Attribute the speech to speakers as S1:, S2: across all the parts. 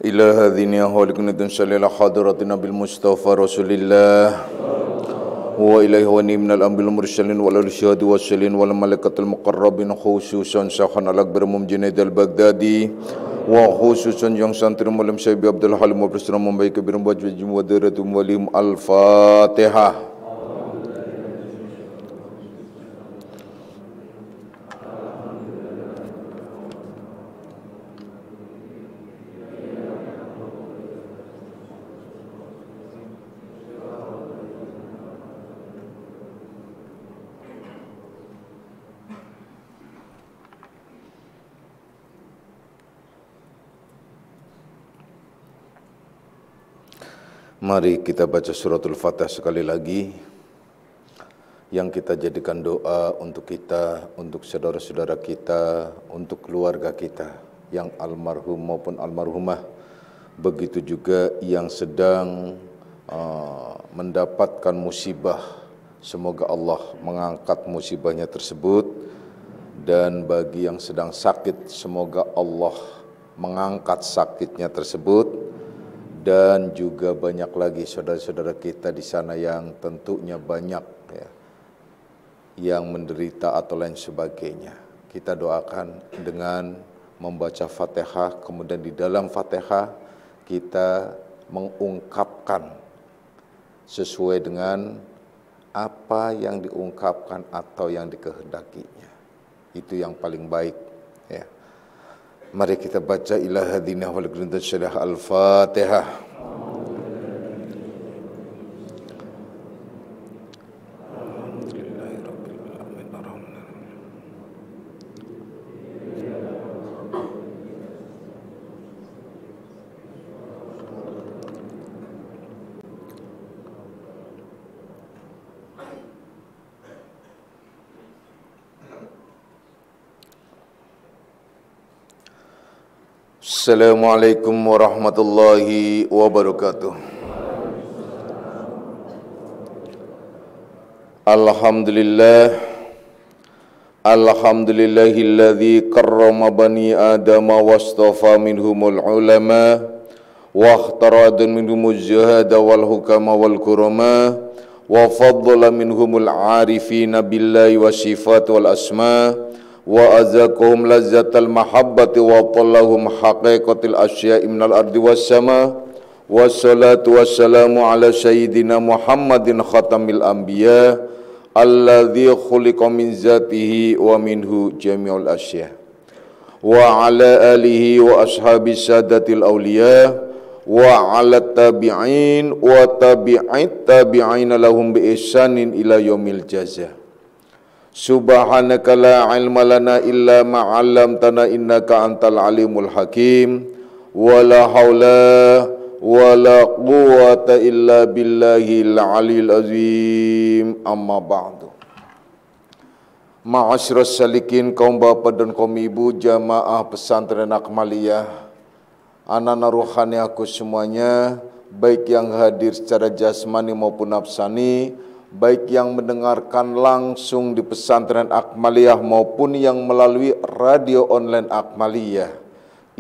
S1: إلى هذه خالقنا تنسل إلى حضرة النبي المصطفى رسول الله وإليه وني من الأنبياء المرسلين والأرشاد والسلين والملائكة المقربين خصوصا شيخنا الأكبر مجند البغدادي وخصوصا yang santri Maulana Syekh Abdul Halim Wabrasra membaik kebiram wajib wadaratum walim al-Fatihah. Mari kita baca suratul Fatihah sekali lagi, yang kita jadikan doa untuk kita, untuk saudara-saudara kita, untuk keluarga kita yang almarhum maupun almarhumah. Begitu juga yang sedang mendapatkan musibah, semoga Allah mengangkat musibahnya tersebut. Dan bagi yang sedang sakit, semoga Allah mengangkat sakitnya tersebut. Dan juga banyak lagi saudara-saudara kita di sana yang tentunya banyak ya, yang menderita atau lain sebagainya. Kita doakan dengan membaca Fatihah, kemudian di dalam Fatihah kita mengungkapkan sesuai dengan apa yang diungkapkan atau yang dikehendakinya. Itu yang paling baik ya. Mari kita baca ila hadina wal qur'an syarah al-Fatihah. Assalamualaikum warahmatullahi wabarakatuh. Alhamdulillahilladzi karrama bani adama wastafa minhumul ulama wa ikhtarada minhumuz zuhada wal hukama wal kurama wa faddala minhumul arifina billahi wa sifat wal asma wa azakuhum lazzatal mahabbati wa tallahum haqiqatil asya'i minal ardi was sama wassalatu wassalamu ala sayyidina Muhammadin khatamil anbiya alladzi khuliqa min zatihi wa minhu jami'ul asya' wa ala alihi wa ashabis sadatil awliya wa ala tabi'in wa tabi'it tabi'ina lahum bi ihsanin ila yaumil jazaa. Subhanaka la ilma lana illa ma 'allamtana innaka antal alimul hakim wa la haula wa la quwwata illa billahil aliyil azim. Amma ba'du. Ma'asyiras salikin, kaum bapak dan kaum ibu jamaah pesantren Akmaliyah, anak-anak rohani aku semuanya, baik yang hadir secara jasmani maupun nafsani, baik yang mendengarkan langsung di pesantren Akmaliyah maupun yang melalui radio online Akmaliyah.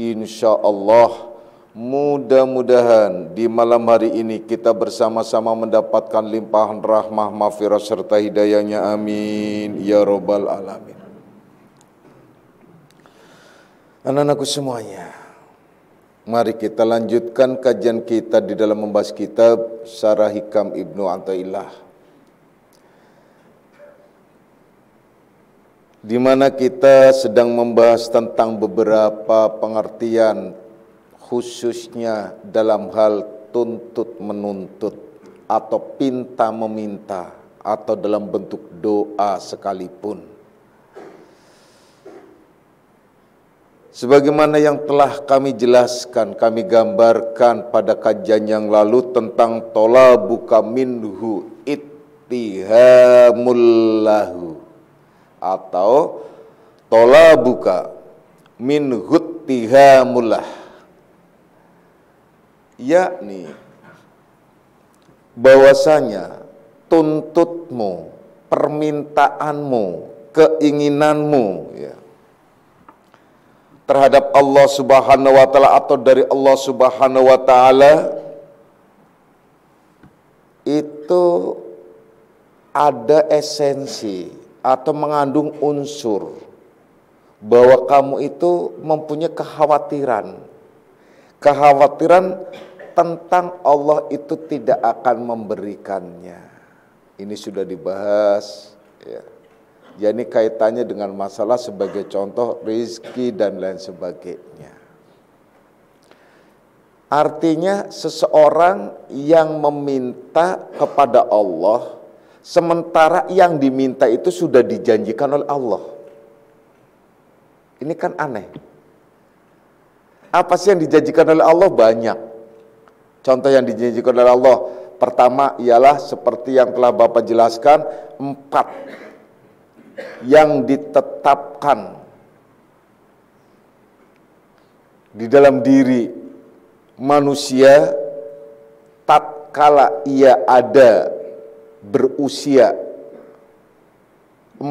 S1: Insya Allah mudah-mudahan di malam hari ini kita bersama-sama mendapatkan limpahan rahmah, maghfirah serta hidayahnya. Amin ya robbal alamin. Anak-anakku semuanya, mari kita lanjutkan kajian kita di dalam membahas kitab Syarah Hikam Ibnu Athaillah, di mana kita sedang membahas tentang beberapa pengertian, khususnya dalam hal tuntut menuntut atau pinta meminta atau dalam bentuk doa sekalipun. Sebagaimana yang telah kami jelaskan, kami gambarkan pada kajian yang lalu tentang tolabuka minhu ittihamul lahu atau tolabuka min huttihamullah, yakni bahwasanya tuntutmu, permintaanmu, keinginanmu ya, terhadap Allah Subhanahu wa taala atau dari Allah Subhanahu wa taala itu ada esensi atau mengandung unsur bahwa kamu itu mempunyai kekhawatiran tentang Allah itu tidak akan memberikannya. Ini sudah dibahas ya. Jadi kaitannya dengan masalah sebagai contoh rezeki dan lain sebagainya. Artinya seseorang yang meminta kepada Allah sementara yang diminta itu sudah dijanjikan oleh Allah. Ini kan aneh. Apa sih yang dijanjikan oleh Allah? Banyak. Contoh yang dijanjikan oleh Allah, pertama ialah seperti yang telah Bapak jelaskan, 4 yang ditetapkan di dalam diri manusia tatkala ia ada berusia 4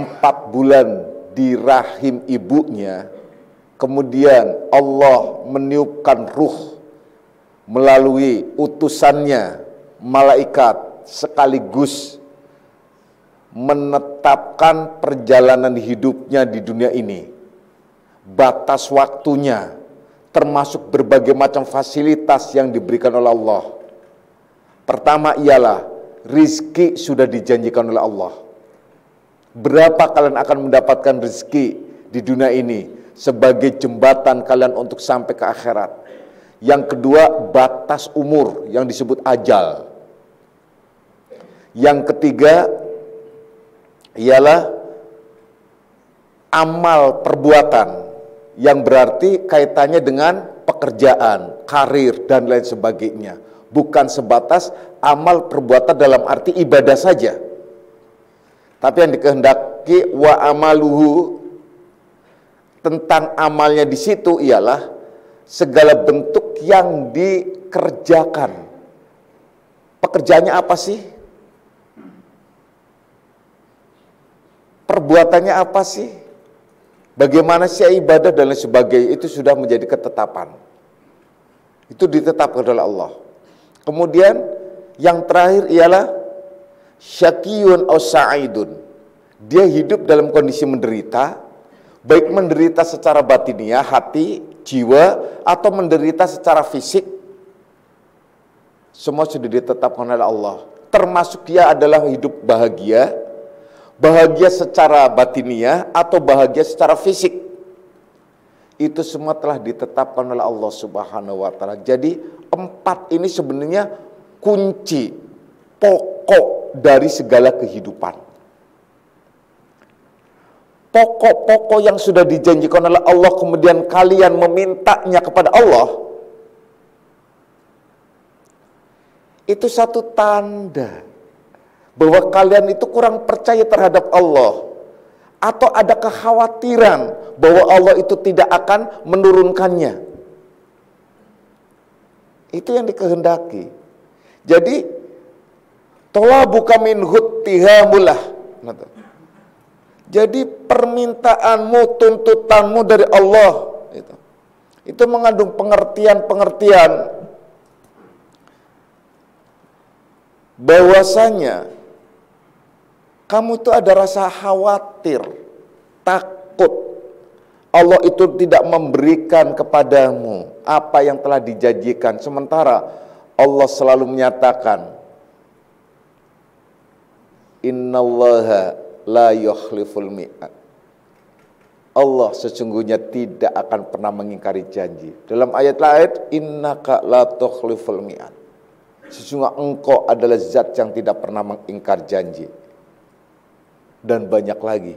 S1: bulan di rahim ibunya, kemudian Allah meniupkan ruh melalui utusannya malaikat sekaligus menetapkan perjalanan hidupnya di dunia ini, batas waktunya, termasuk berbagai macam fasilitas yang diberikan oleh Allah. Pertama ialah rizki sudah dijanjikan oleh Allah. Berapa kalian akan mendapatkan rizki di dunia ini sebagai jembatan kalian untuk sampai ke akhirat. Yang kedua, batas umur yang disebut ajal. Yang ketiga ialah amal perbuatan yang berarti kaitannya dengan pekerjaan, karir dan lain sebagainya. Bukan sebatas amal perbuatan dalam arti ibadah saja. Tapi yang dikehendaki wa amaluhu, tentang amalnya di situ ialah segala bentuk yang dikerjakan. Pekerjaannya apa sih? Perbuatannya apa sih? Bagaimana sih ibadah dan lain sebagainya, itu sudah menjadi ketetapan. Itu ditetapkan oleh Allah. Kemudian yang terakhir ialah syakiyun aw sa'idun. Dia hidup dalam kondisi menderita, baik menderita secara batiniah, hati, jiwa, atau menderita secara fisik. Semua sudah ditetapkan oleh Allah. Termasuk dia adalah hidup bahagia, bahagia secara batiniah atau bahagia secara fisik. Itu semua telah ditetapkan oleh Allah Subhanahu wa taala. Jadi 4 ini sebenarnya kunci pokok dari segala kehidupan. Pokok-pokok yang sudah dijanjikan oleh Allah kemudian kalian memintanya kepada Allah, itu satu tanda bahwa kalian itu kurang percaya terhadap Allah, atau ada kekhawatiran bahwa Allah itu tidak akan menurunkannya. Itu yang dikehendaki. Jadi tolabuka minhut tihamulah. Jadi permintaanmu, tuntutanmu dari Allah itu mengandung pengertian-pengertian bahwasanya kamu itu ada rasa khawatir, takut Allah itu tidak memberikan kepadamu apa yang telah dijanjikan. Sementara Allah selalu menyatakan, innallaha la yukhliful mi'ad. Allah sesungguhnya tidak akan pernah mengingkari janji. Dalam ayat lain, innaka la tukhliful mi'ad. Sesungguhnya engkau adalah zat yang tidak pernah mengingkar janji. Dan banyak lagi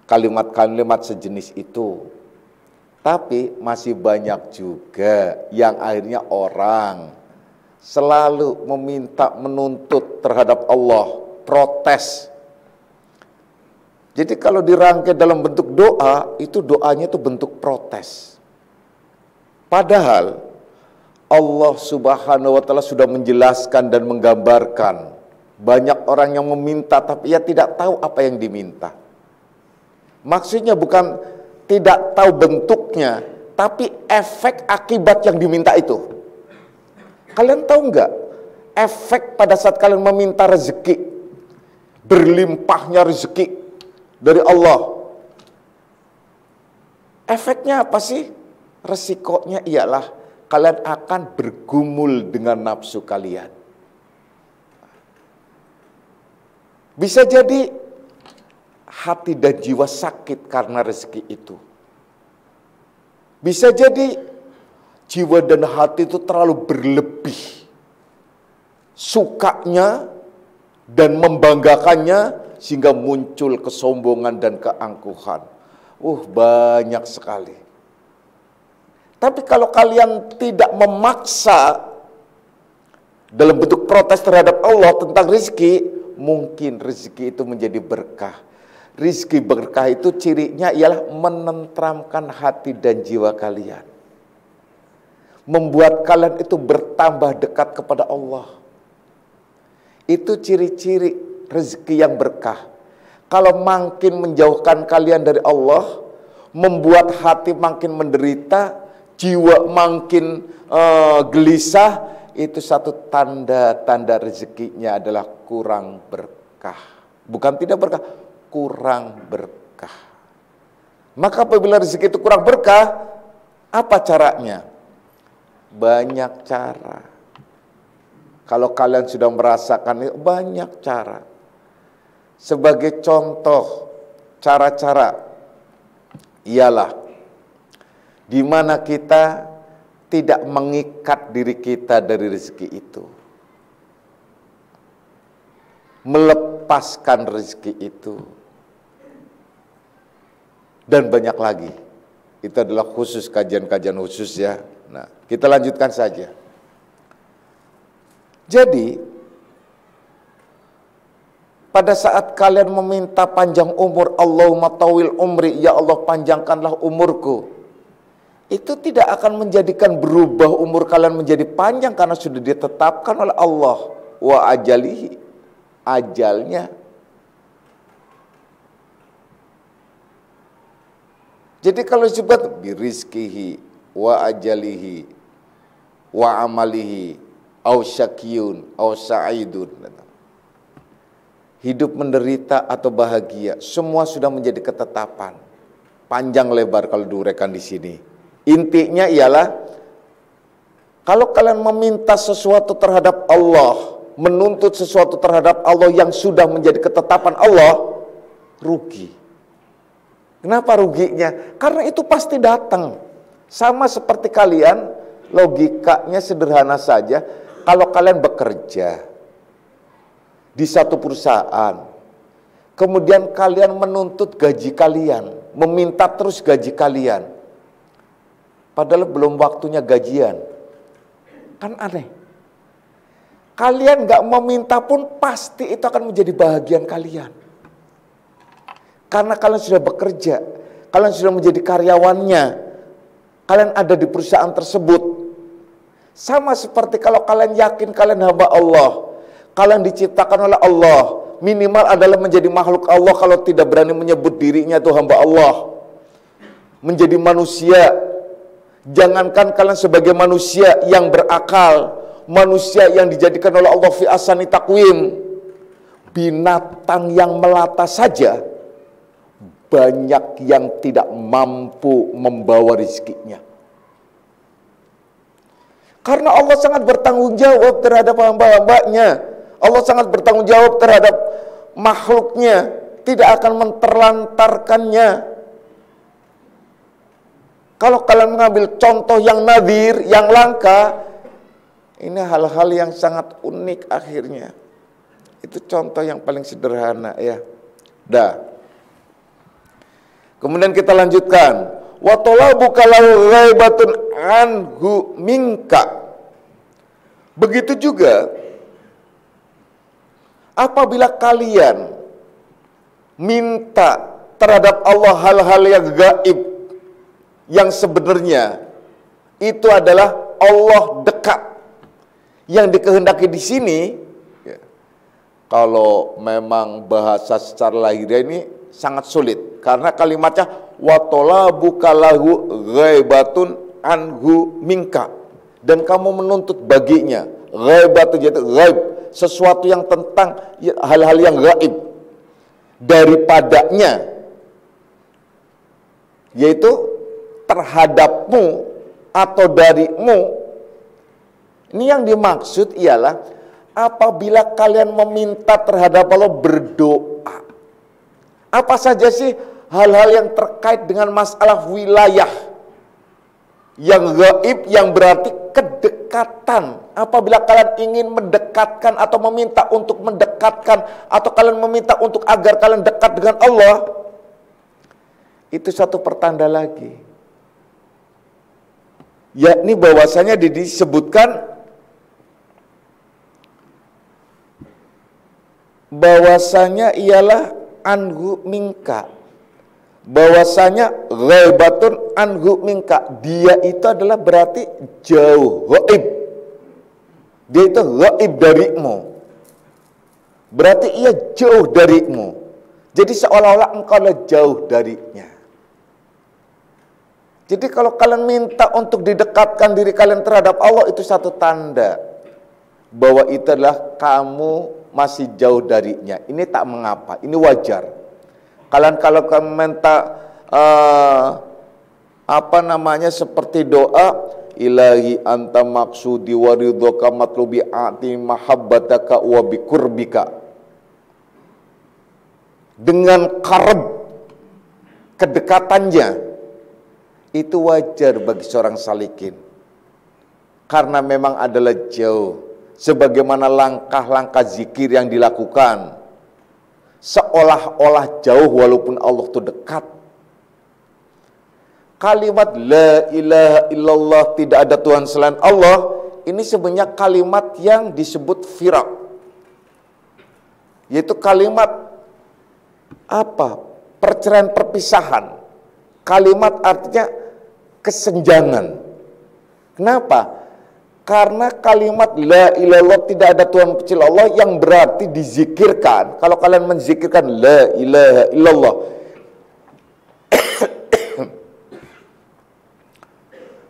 S1: kalimat-kalimat sejenis itu. Tapi masih banyak juga yang akhirnya orang selalu meminta, menuntut terhadap Allah, protes. Jadi kalau dirangkai dalam bentuk doa, itu doanya itu bentuk protes. Padahal Allah Subhanahu wa taala sudah menjelaskan dan menggambarkan. Banyak orang yang meminta tapi ia tidak tahu apa yang diminta. Maksudnya bukan tidak tahu bentuknya, tapi efek akibat yang diminta itu. Kalian tahu nggak efek pada saat kalian meminta rezeki, berlimpahnya rezeki dari Allah? Efeknya apa sih? Resikonya ialah kalian akan bergumul dengan nafsu kalian. Bisa jadi hati dan jiwa sakit karena rezeki itu. Bisa jadi jiwa dan hati itu terlalu berlebih. Sukanya dan membanggakannya sehingga muncul kesombongan dan keangkuhan. Banyak sekali. Tapi kalau kalian tidak memaksa dalam bentuk protes terhadap Allah tentang rezeki, mungkin rezeki itu menjadi berkah. Rezeki berkah itu cirinya ialah menenteramkan hati dan jiwa kalian. Membuat kalian itu bertambah dekat kepada Allah. Itu ciri-ciri rezeki yang berkah. Kalau makin menjauhkan kalian dari Allah, membuat hati makin menderita, jiwa makin gelisah, itu satu tanda-tanda rezekinya adalah kurang berkah. Bukan tidak berkah, kurang berkah. Maka apabila rezeki itu kurang berkah, apa caranya? Banyak cara. Kalau kalian sudah merasakan itu, banyak cara. Sebagai contoh cara-cara ialah di mana kita tidak mengikat diri kita dari rezeki itu. Melepaskan rezeki itu. Dan banyak lagi. Itu adalah khusus kajian-kajian khusus ya. Nah, kita lanjutkan saja. Jadi pada saat kalian meminta panjang umur, Allahumma tawil umri, ya Allah panjangkanlah umurku, itu tidak akan menjadikan berubah umur kalian menjadi panjang karena sudah ditetapkan oleh Allah. Wa ajalihi, ajalnya. Jadi kalau disebut birizkihi, wa ajalihi, wa amalihi, au syakiyun, au sa'idun, hidup menderita atau bahagia, semua sudah menjadi ketetapan. Panjang lebar kalau diuraikan di sini. Intinya ialah kalau kalian meminta sesuatu terhadap Allah, menuntut sesuatu terhadap Allah yang sudah menjadi ketetapan Allah, rugi. Kenapa ruginya? Karena itu pasti datang. Sama seperti kalian, logikanya sederhana saja. Kalau kalian bekerja di satu perusahaan, kemudian kalian menuntut gaji kalian, meminta terus gaji kalian, padahal belum waktunya gajian, kan aneh. Kalian gak meminta pun pasti itu akan menjadi bahagian kalian, karena kalian sudah bekerja, kalian sudah menjadi karyawannya, kalian ada di perusahaan tersebut. Sama seperti kalau kalian yakin kalian hamba Allah, kalian diciptakan oleh Allah, minimal adalah menjadi makhluk Allah kalau tidak berani menyebut dirinya itu hamba Allah. Menjadi manusia, jangankan kalian sebagai manusia yang berakal, manusia yang dijadikan oleh Allah fi ahsani taqwim, binatang yang melata saja banyak yang tidak mampu membawa rezekinya. Karena Allah sangat bertanggung jawab terhadap hamba-hambanya. Allah sangat bertanggung jawab terhadap makhluknya, tidak akan menterlantarkannya. Kalau kalian mengambil contoh yang nadir, yang langka, ini hal-hal yang sangat unik akhirnya. Itu contoh yang paling sederhana ya. Kemudian kita lanjutkan. Wa talabuka lahu ghaibatun anhu minka. Begitu juga apabila kalian minta terhadap Allah hal-hal yang gaib, yang sebenarnya itu adalah Allah dekat, yang dikehendaki di sini, ya, kalau memang bahasa secara lahiriah ini sangat sulit, karena kalimatnya wa talabuka lahu ghaibatun anhu minka, dan kamu menuntut baginya ghaibatun, yaitu ghaib, sesuatu yang tentang hal-hal yang gaib daripadanya, yaitu terhadapmu atau darimu. Ini yang dimaksud ialah apabila kalian meminta terhadap Allah, berdoa. Apa saja sih hal-hal yang terkait dengan masalah wilayah yang gaib, yang berarti kedekatan. Apabila kalian ingin mendekatkan atau meminta untuk mendekatkan, atau kalian meminta untuk agar kalian dekat dengan Allah, itu satu pertanda lagi, yakni bahwasanya disebutkan bahwasanya ialah anhu minka, bahwasanya ghaibatun anhu minka, dia itu adalah berarti jauh, ghaib, dia itu ghaib darimu, berarti ia jauh darimu, jadi seolah-olah engkau adalah jauh darinya. Jadi kalau kalian minta untuk didekatkan diri kalian terhadap Allah, itu satu tanda bahwa itu adalah kamu masih jauh darinya. Ini tak mengapa, ini wajar. Kalian kalau kamu minta seperti doa, ilahi anta maksudi wa ridhoka matlubi ati mahabbataka wa bikurbika, dengan kareb, kedekatannya, itu wajar bagi seorang salikin, karena memang adalah jauh. Sebagaimana langkah-langkah zikir yang dilakukan, seolah-olah jauh walaupun Allah itu dekat. Kalimat la ilaha illallah, tidak ada Tuhan selain Allah, ini sebenarnya kalimat yang disebut firaq, yaitu kalimat apa? Perceraian, perpisahan. Kalimat artinya kesenjangan. Kenapa? Karena kalimat la ilallah, tidak ada Tuhan kecuali Allah, yang berarti dizikirkan. Kalau kalian menzikirkan la ilaha illallah,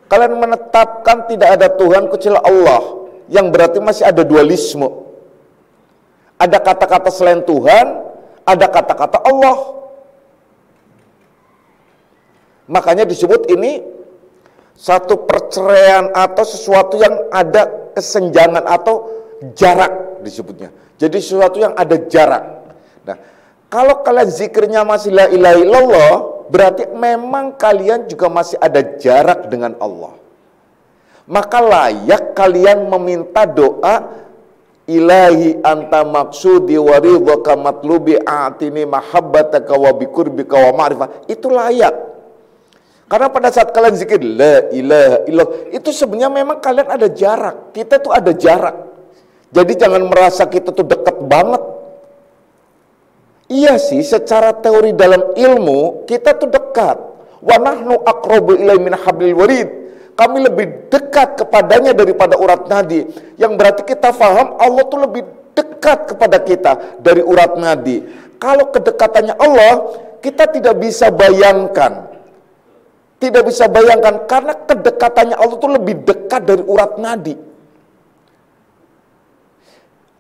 S1: kalian menetapkan tidak ada Tuhan kecuali Allah, yang berarti masih ada dualisme. Ada kata-kata selain Tuhan, ada kata-kata Allah. Makanya disebut ini satu perceraian atau sesuatu yang ada kesenjangan atau jarak disebutnya. Jadi sesuatu yang ada jarak. Nah, kalau kalian zikirnya masih la ilaha illallah, berarti memang kalian juga masih ada jarak dengan Allah. Maka layak kalian meminta doa, ilahi anta maksudi wa ridhaka matlubi atini mahabbataka wa bikurbika wa ma'rifah. Itu layak. Karena pada saat kalian zikir la ilaha illallah, itu sebenarnya memang kalian ada jarak. Kita tuh ada jarak. Jadi jangan merasa kita tuh dekat banget. Iya sih, secara teori dalam ilmu kita tuh dekat. Wa nahnu aqrabu ilaihi min hablil warid. Kami lebih dekat kepadanya daripada urat nadi. Yang berarti kita faham Allah tuh lebih dekat kepada kita dari urat nadi. Kalau kedekatannya Allah, kita tidak bisa bayangkan. Tidak bisa bayangkan, karena kedekatannya Allah itu lebih dekat dari urat nadi.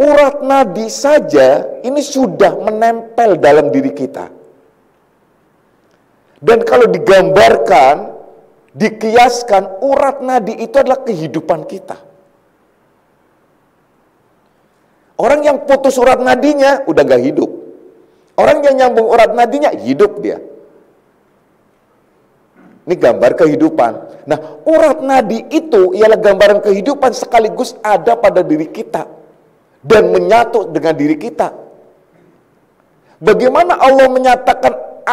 S1: Urat nadi saja ini sudah menempel dalam diri kita. Dan kalau digambarkan, dikiaskan, urat nadi itu adalah kehidupan kita. Orang yang putus urat nadinya udah gak hidup. Orang yang nyambung urat nadinya hidup dia. Ini gambar kehidupan. Nah, urat nadi itu ialah gambaran kehidupan sekaligus ada pada diri kita dan menyatu dengan diri kita. Bagaimana Allah menyatakan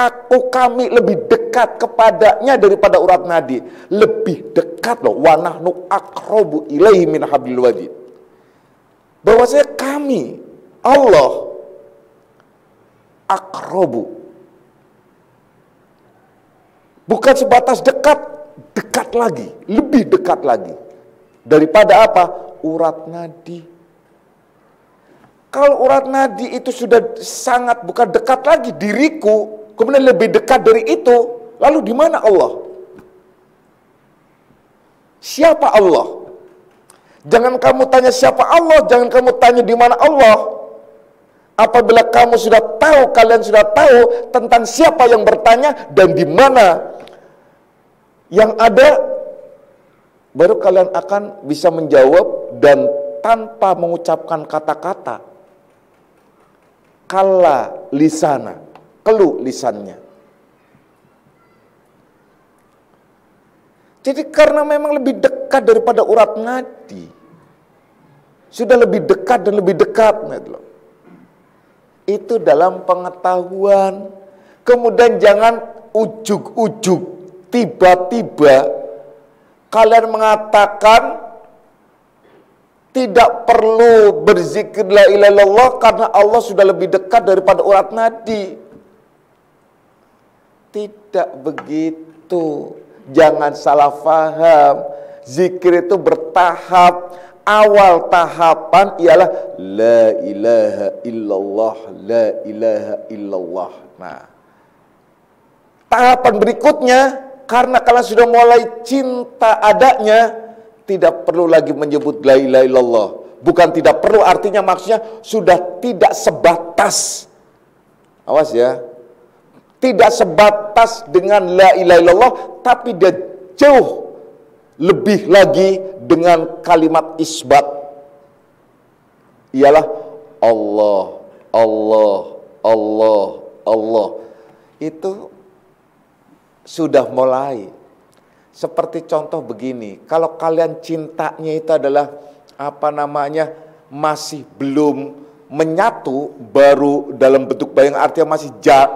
S1: kami lebih dekat kepadanya daripada urat nadi? Lebih dekat loh. Wa nahnu aqrabu ilaihi min hablil warid. Bahwasanya kami, Allah, aqrabu, bukan sebatas dekat, dekat lagi, lebih dekat lagi. Daripada apa? Urat nadi. Kalau urat nadi itu sudah sangat bukan dekat lagi, diriku, kemudian lebih dekat dari itu, Lalu di mana Allah? Siapa Allah? Jangan kamu tanya siapa Allah, jangan kamu tanya di mana Allah. Apabila kamu sudah tahu, kalian sudah tahu tentang siapa yang bertanya dan di mana yang ada, baru kalian akan bisa menjawab dan tanpa mengucapkan kata-kata. Kalla lisana, keluh lisannya. Jadi karena memang lebih dekat daripada urat nadi, sudah lebih dekat dan lebih dekat, itu dalam pengetahuan. Kemudian jangan ujug-ujug, tiba-tiba kalian mengatakan tidak perlu berzikir la ilaha illallah karena Allah sudah lebih dekat daripada urat nadi. Tidak begitu. Jangan salah faham. Zikir itu bertahap. Awal tahapan ialah la ilaha illallah, la ilaha illallah. Nah, tahapan berikutnya, karena kalian sudah mulai cinta adanya, tidak perlu lagi menyebut la ilaha illallah. Bukan tidak perlu, artinya maksudnya sudah tidak sebatas. Awas ya. Tidak sebatas dengan la ilaha illallah, tapi dia jauh lebih lagi dengan kalimat isbat. Ialah Allah, Allah, Allah, Allah. Itu sudah mulai. Seperti contoh begini, kalau kalian cintanya itu adalah masih belum menyatu, baru dalam bentuk bayang, artinya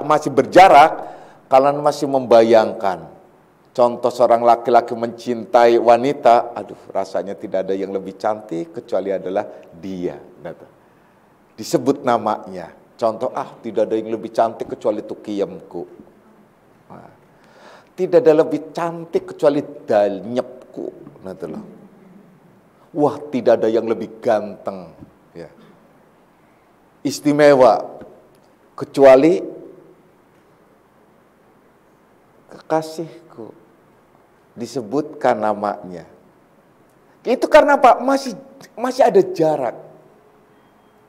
S1: masih berjarak, kalian masih membayangkan. Contoh seorang laki-laki mencintai wanita, aduh rasanya tidak ada yang lebih cantik kecuali adalah dia. Disebut namanya. Contoh, tidak ada yang lebih cantik kecuali tukiyemku. Tidak ada lebih cantik kecuali danyepku. Wah, tidak ada yang lebih ganteng, ya, istimewa kecuali kekasihku. Disebutkan namanya. Itu karena apa? Masih ada jarak.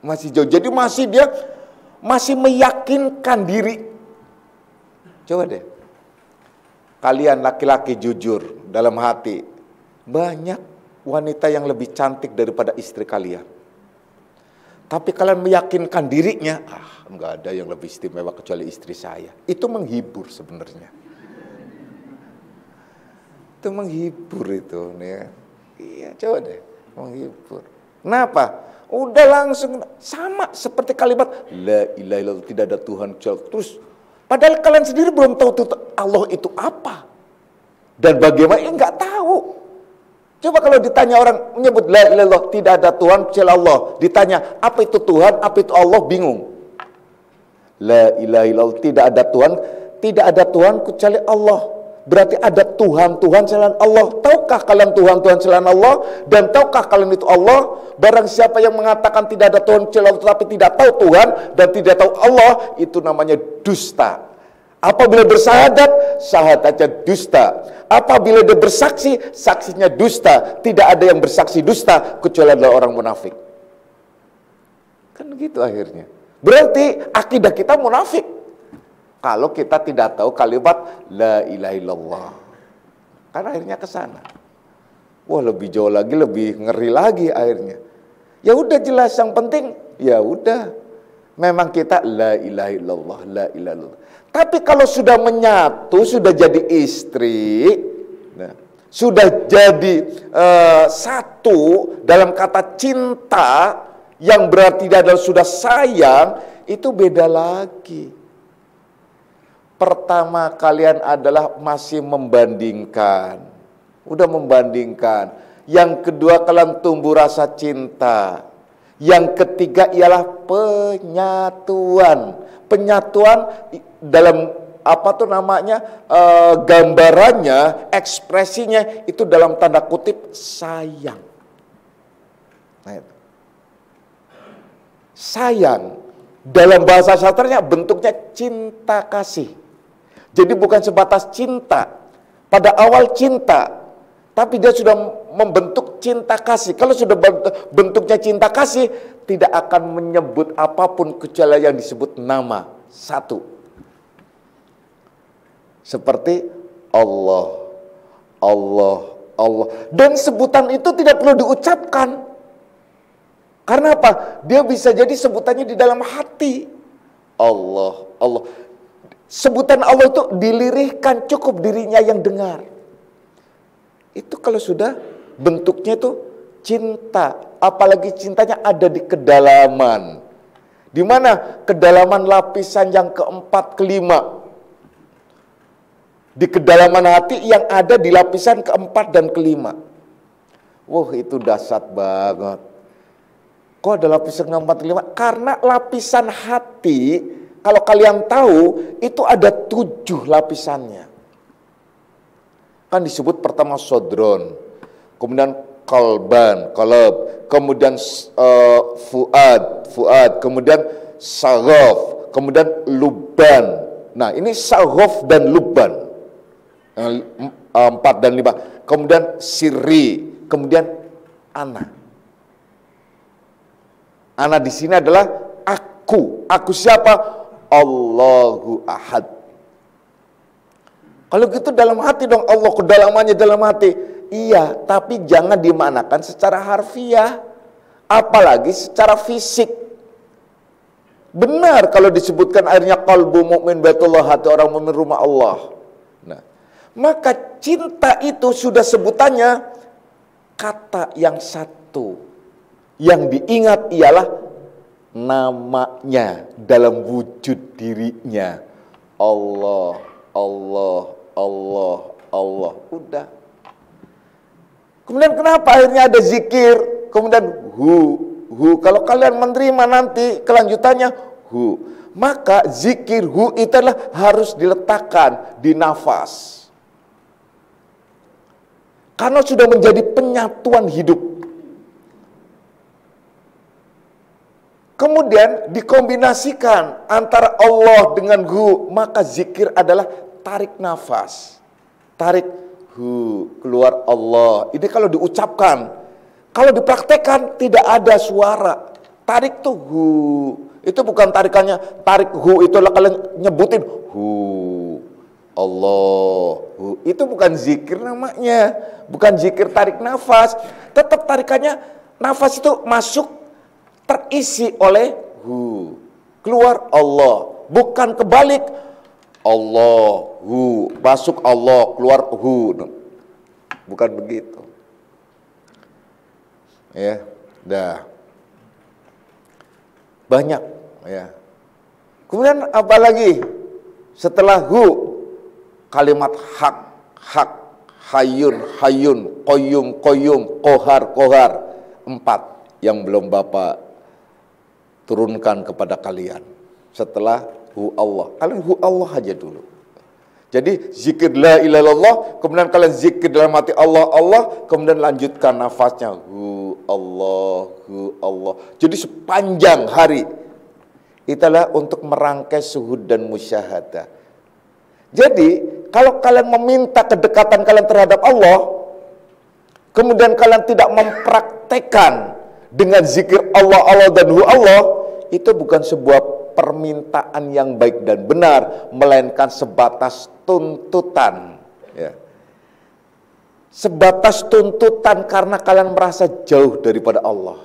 S1: Masih jauh. Jadi dia masih meyakinkan diri. Coba deh. Kalian laki-laki jujur dalam hati. Banyak wanita yang lebih cantik daripada istri kalian. Tapi kalian meyakinkan dirinya, enggak ada yang lebih istimewa kecuali istri saya. Itu menghibur sebenarnya. Itu menghibur itu, nih. Iya, coba deh, menghibur. Kenapa? Udah langsung sama seperti kalimat la ilaha illallah, tidak ada Tuhan kecuali. Terus padahal kalian sendiri belum tahu Allah itu apa dan bagaimana, enggak tahu. Coba kalau ditanya orang menyebut la ilaha illallah, tidak ada Tuhan kecuali Allah, ditanya apa itu Tuhan, apa itu Allah, bingung. La ilaha illallah, tidak ada Tuhan kecuali Allah. Berarti ada Tuhan selain Allah. Tahukah kalian Tuhan selain Allah? Dan tahukah kalian itu Allah? Barang siapa yang mengatakan tidak ada Tuhan kecuali Allah, tetapi tidak tahu Tuhan dan tidak tahu Allah, itu namanya dusta. Apabila bersahadat, syahadatnya dusta. Apabila dia bersaksi, saksinya dusta. Tidak ada yang bersaksi dusta kecuali adalah orang munafik. Kan begitu akhirnya. Berarti akidah kita munafik kalau kita tidak tahu kalimat la ilaha illallah. Kan akhirnya ke sana. Wah, lebih jauh lagi, lebih ngeri lagi akhirnya. Ya udah jelas, yang penting ya udah. Memang kita la ilaha illallah, la ilaha illallah. Tapi kalau sudah menyatu, sudah jadi istri, sudah jadi satu dalam kata cinta, yang berarti adalah sudah sayang, itu beda lagi. Pertama kalian adalah masih membandingkan. Udah membandingkan. Yang kedua kalian tumbuh rasa cinta. Yang ketiga ialah penyatuan. Penyatuan dalam gambarannya, ekspresinya itu dalam tanda kutip sayang. Nah, itu. Sayang dalam bahasa sastranya bentuknya cinta kasih. Jadi bukan sebatas cinta. Pada awal cinta, tapi dia sudah membentuk cinta kasih. Kalau sudah bentuknya cinta kasih, tidak akan menyebut apapun kecuali yang disebut nama satu. Seperti Allah, Allah, Allah. Dan sebutan itu tidak perlu diucapkan. Karena apa? Dia bisa jadi sebutannya di dalam hati. Allah, Allah. Sebutan Allah itu dilirihkan, cukup dirinya yang dengar. Itu kalau sudah bentuknya itu cinta. Apalagi cintanya ada di kedalaman. Di mana kedalaman lapisan yang keempat, kelima. Di kedalaman hati yang ada di lapisan keempat dan kelima. Wah, itu dahsyat banget. Kok ada lapisan keempat, kelima? Karena lapisan hati, kalau kalian tahu, itu ada 7 lapisannya. Kan disebut pertama sodron, kemudian kalban, kalab, kemudian fuad, kemudian saraf, kemudian luban. Nah, ini saraf dan luban. 4 dan 5. Kemudian sirri, kemudian ana. Ana di sini adalah aku. Aku siapa? Allahu Ahad. Kalau gitu dalam hati dong, Allah kedalamannya dalam hati. Iya, tapi jangan dimanakan secara harfiah, apalagi secara fisik. Benar kalau disebutkan akhirnya qalbu mu'min baitullah, hati orang mukmin rumah Allah. Nah, maka cinta itu sudah sebutannya kata yang satu. Yang diingat ialah namanya dalam wujud dirinya. Allah, Allah, Allah, Allah. Udah. Kemudian kenapa akhirnya ada zikir? Kemudian hu. Kalau kalian menerima nanti kelanjutannya hu. Maka zikir hu itu adalah harus diletakkan di nafas. Karena sudah menjadi penyatuan hidup. Kemudian dikombinasikan antara Allah dengan hu, maka zikir adalah tarik nafas. Tarik hu, keluar Allah. Ini kalau diucapkan. Kalau dipraktekkan tidak ada suara. Tarik tuh hu. Itu bukan tarikannya, tarik hu itu adalah kalian nyebutin hu. Allah, hu. Itu bukan zikir namanya. Bukan zikir tarik nafas. Tetap tarikannya, nafas itu masuk terisi oleh hu, keluar Allah, bukan kebalik. Allah, hu, masuk Allah, keluar hu, bukan begitu. Ya, dah banyak. Ya. Kemudian apa lagi? Setelah hu, kalimat hak, hayun, qayyum, kohar. 4 yang belum Bapak turunkan kepada kalian. Setelah hu Allah, kalian hu Allah aja dulu. Jadi zikir la ilaha illallah, kemudian kalian zikir dalam hati Allah, Allah, kemudian lanjutkan nafasnya hu Allah. Jadi sepanjang hari itulah untuk merangkai suhud dan musyahadah. Jadi kalau kalian meminta kedekatan kalian terhadap Allah, kemudian kalian tidak mempraktekkan dengan zikir Allah dan hu Allah, itu bukan sebuah permintaan yang baik dan benar, melainkan sebatas tuntutan. Ya. Sebatas tuntutan karena kalian merasa jauh daripada Allah.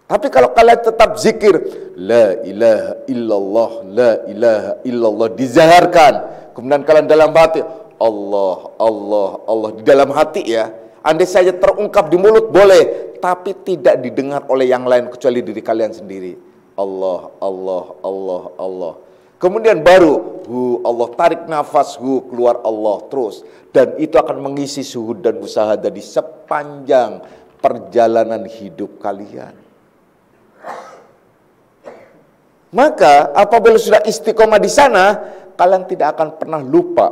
S1: Tapi kalau kalian tetap zikir la ilaha illallah, la ilaha illallah, dizaharkan, kemudian kalian dalam hati Allah, Allah, Allah, di dalam hati ya. Andai saja terungkap di mulut boleh, tapi tidak didengar oleh yang lain kecuali diri kalian sendiri. Allah, Allah, Allah, Allah. Kemudian baru hu, Allah, tarik nafas hu, keluar Allah terus. Dan itu akan mengisi suhud dan musyahadah di sepanjang perjalanan hidup kalian. Maka apabila sudah istiqomah di sana, kalian tidak akan pernah lupa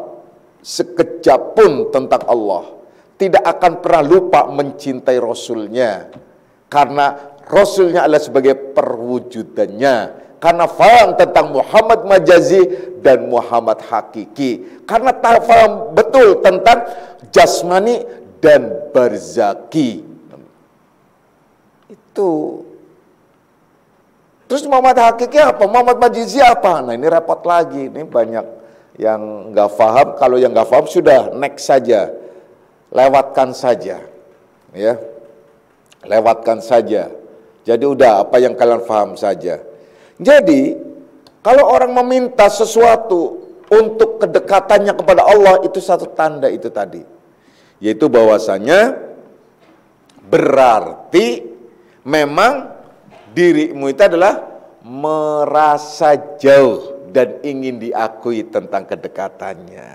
S1: sekejap pun tentang Allah. Tidak akan pernah lupa mencintai Rasulnya. Karena Rasulnya adalah sebagai perwujudannya. Karena faham tentang Muhammad majazi dan Muhammad hakiki. Karena faham betul tentang jasmani dan barzaki. Itu. Terus Muhammad hakiki apa? Muhammad majazi apa? Nah ini repot lagi. Ini banyak yang nggak paham. Kalau yang nggak paham sudah next saja. Lewatkan saja. Ya. Lewatkan saja. Jadi udah apa yang kalian paham saja. Jadi kalau orang meminta sesuatu untuk kedekatannya kepada Allah, itu satu tanda itu tadi. Yaitu bahwasanya berarti memang dirimu itu adalah merasa jauh dan ingin diakui tentang kedekatannya.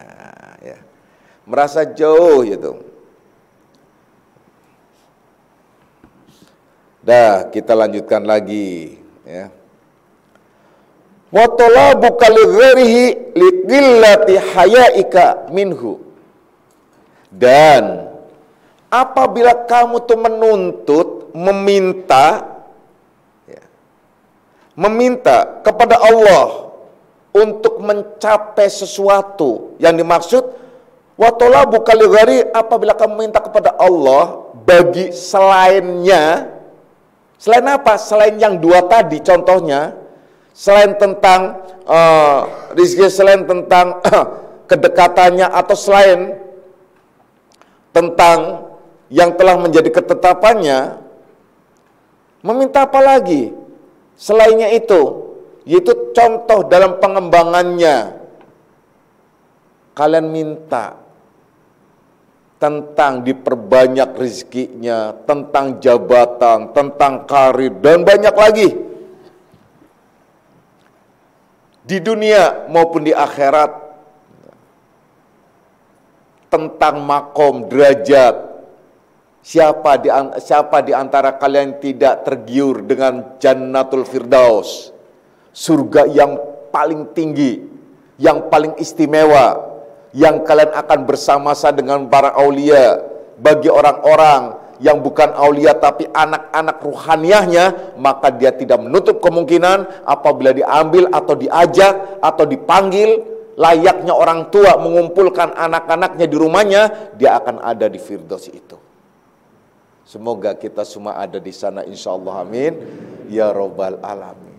S1: Ya. Merasa jauh gitu. Dah, kita lanjutkan lagi ya. Wa talabuka li ghairihi li qillati hayaika minhu. Dan apabila kamu tuh menuntut, meminta ya, meminta kepada Allah untuk mencapai sesuatu yang dimaksud wa talabuka li ghairi, apabila kamu minta kepada Allah bagi selainnya. Selain apa? Selain yang dua tadi contohnya, selain tentang rizki, selain tentang kedekatannya, atau selain tentang yang telah menjadi ketetapannya, meminta apa lagi? Selainnya itu, yaitu contoh dalam pengembangannya. Kalian minta tentang diperbanyak rezekinya, tentang jabatan, tentang karir, dan banyak lagi. Di dunia maupun di akhirat, tentang makom, derajat. Siapa di antara kalian tidak tergiur dengan Jannatul Firdaus, surga yang paling tinggi, yang paling istimewa, yang kalian akan bersama-sama dengan para aulia. Bagi orang-orang yang bukan aulia tapi anak-anak ruhaniyahnya, maka dia tidak menutup kemungkinan apabila diambil atau diajak atau dipanggil, layaknya orang tua mengumpulkan anak-anaknya di rumahnya, dia akan ada di Firdaus itu. Semoga kita semua ada di sana insyaallah, amin ya rabbal alamin.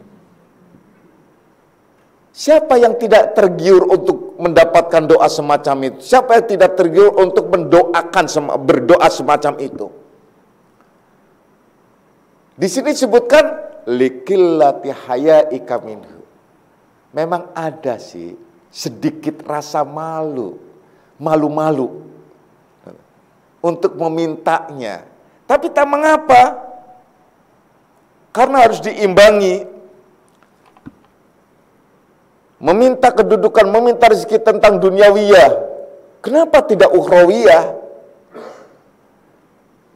S1: Siapa yang tidak tergiur untuk mendapatkan doa semacam itu? Siapa yang tidak tergiur untuk berdoa semacam itu? Di sini disebutkan likillati hayaika minhu. Memang ada sih sedikit rasa malu-malu untuk memintanya. Tapi tak mengapa, karena harus diimbangi. Meminta kedudukan, meminta rezeki tentang duniawiyah, kenapa tidak ukhrawiyah?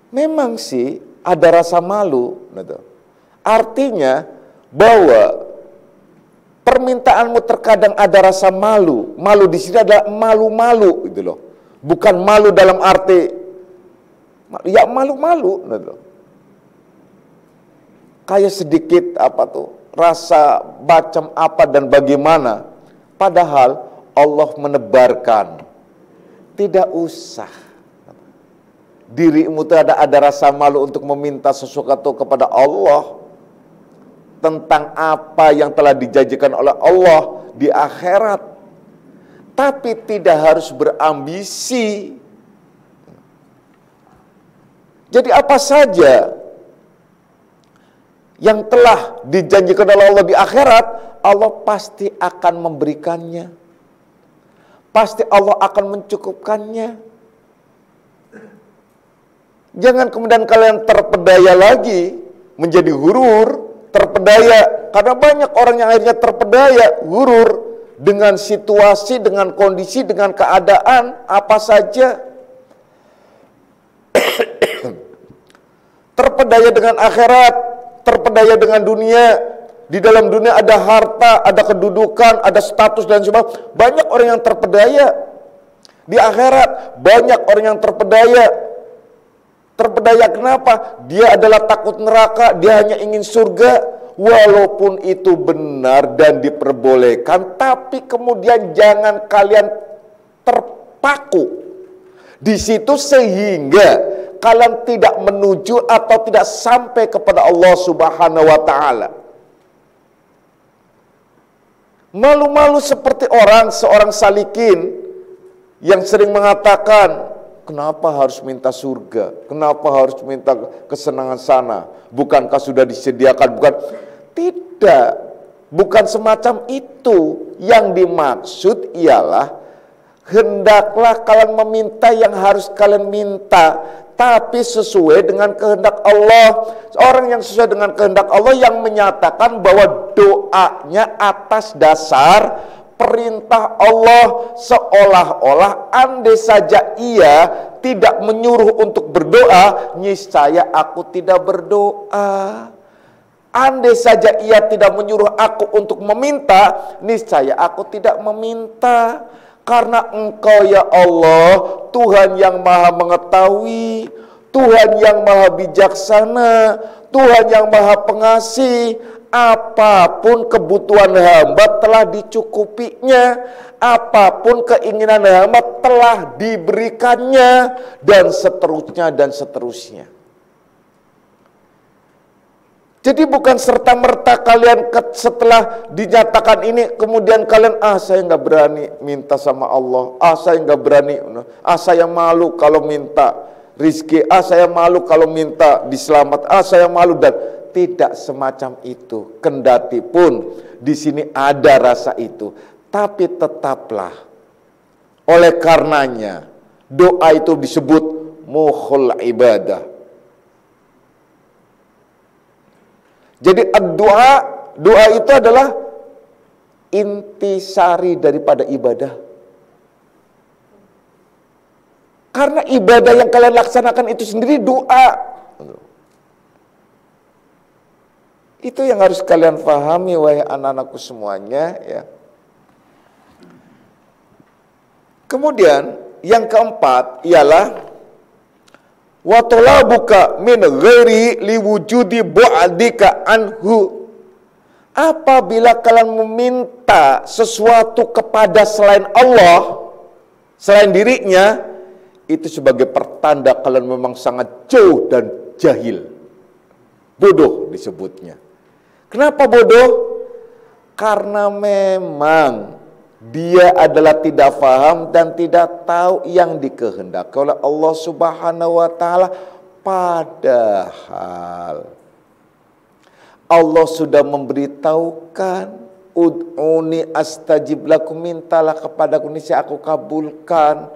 S1: Memang sih ada rasa malu. Artinya bahwa permintaanmu terkadang ada rasa malu. Malu di sini adalah malu-malu gitu loh. Bukan malu dalam arti ya malu-malu gitu. Kayak sedikit rasa macam apa dan bagaimana. Padahal Allah menebarkan, tidak usah dirimu tuh ada rasa malu untuk meminta sesuatu kepada Allah tentang apa yang telah dijanjikan oleh Allah di akhirat. Tapi tidak harus berambisi. Jadi apa saja yang telah dijanjikan oleh Allah di akhirat, Allah pasti akan memberikannya. Pasti Allah akan mencukupkannya. Jangan kemudian kalian terpedaya lagi, menjadi gurur, terpedaya. Karena banyak orang yang akhirnya terpedaya, gurur, dengan situasi, dengan kondisi, dengan keadaan, apa saja. Terpedaya dengan akhirat, terpedaya dengan dunia. Di dalam dunia ada harta, ada kedudukan, ada status dan sebagainya. Banyak orang yang terpedaya. Di akhirat banyak orang yang terpedaya. Terpedaya kenapa? Dia adalah takut neraka, dia hanya ingin surga. walaupun itu benar dan diperbolehkan, tapi kemudian jangan kalian terpaku di situ sehingga kalian tidak menuju atau tidak sampai kepada Allah Subhanahu wa taala. Malu-malu seperti seorang salikin yang sering mengatakan, kenapa harus minta surga? Kenapa harus minta kesenangan sana? Bukankah sudah disediakan? Tidak, bukan semacam itu. Yang dimaksud ialah, hendaklah kalian meminta yang harus kalian minta, tapi sesuai dengan kehendak Allah. Orang yang sesuai dengan kehendak Allah yang menyatakan bahwa doanya atas dasar perintah Allah, seolah-olah andai saja ia tidak menyuruh untuk berdoa, niscaya aku tidak berdoa. Andai saja ia tidak menyuruh aku untuk meminta, niscaya aku tidak meminta. Karena Engkau ya Allah, Tuhan yang maha mengetahui, Tuhan yang maha bijaksana, Tuhan yang maha pengasih. Apapun kebutuhan hamba telah dicukupinya, apapun keinginan hamba telah diberikannya, dan seterusnya dan seterusnya. Jadi bukan serta-merta kalian setelah dinyatakan ini, kemudian kalian, saya nggak berani minta sama Allah, saya nggak berani, saya malu kalau minta rizki, saya malu kalau minta diselamat, saya malu, dan tidak semacam itu. Kendati pun di sini ada rasa itu, tapi tetaplah, oleh karenanya doa itu disebut mukhul ibadah. Jadi doa itu adalah intisari daripada ibadah. Karena ibadah yang kalian laksanakan itu sendiri doa. Itu yang harus kalian pahami, wahai anak-anakku semuanya, ya. Kemudian yang keempat ialah wa talabuka min ghairi liwujudi bu'dika anhu. Apabila kalian meminta sesuatu kepada selain Allah, selain dirinya, itu sebagai pertanda kalian memang sangat jauh dan jahil. Bodoh disebutnya. Kenapa bodoh? Karena memang dia adalah tidak paham dan tidak tahu yang dikehendaki oleh Allah Subhanahu wa taala. Padahal Allah sudah memberitahukan, ud'uni astajib lakum, mintalah kepadaku niscaya aku kabulkan.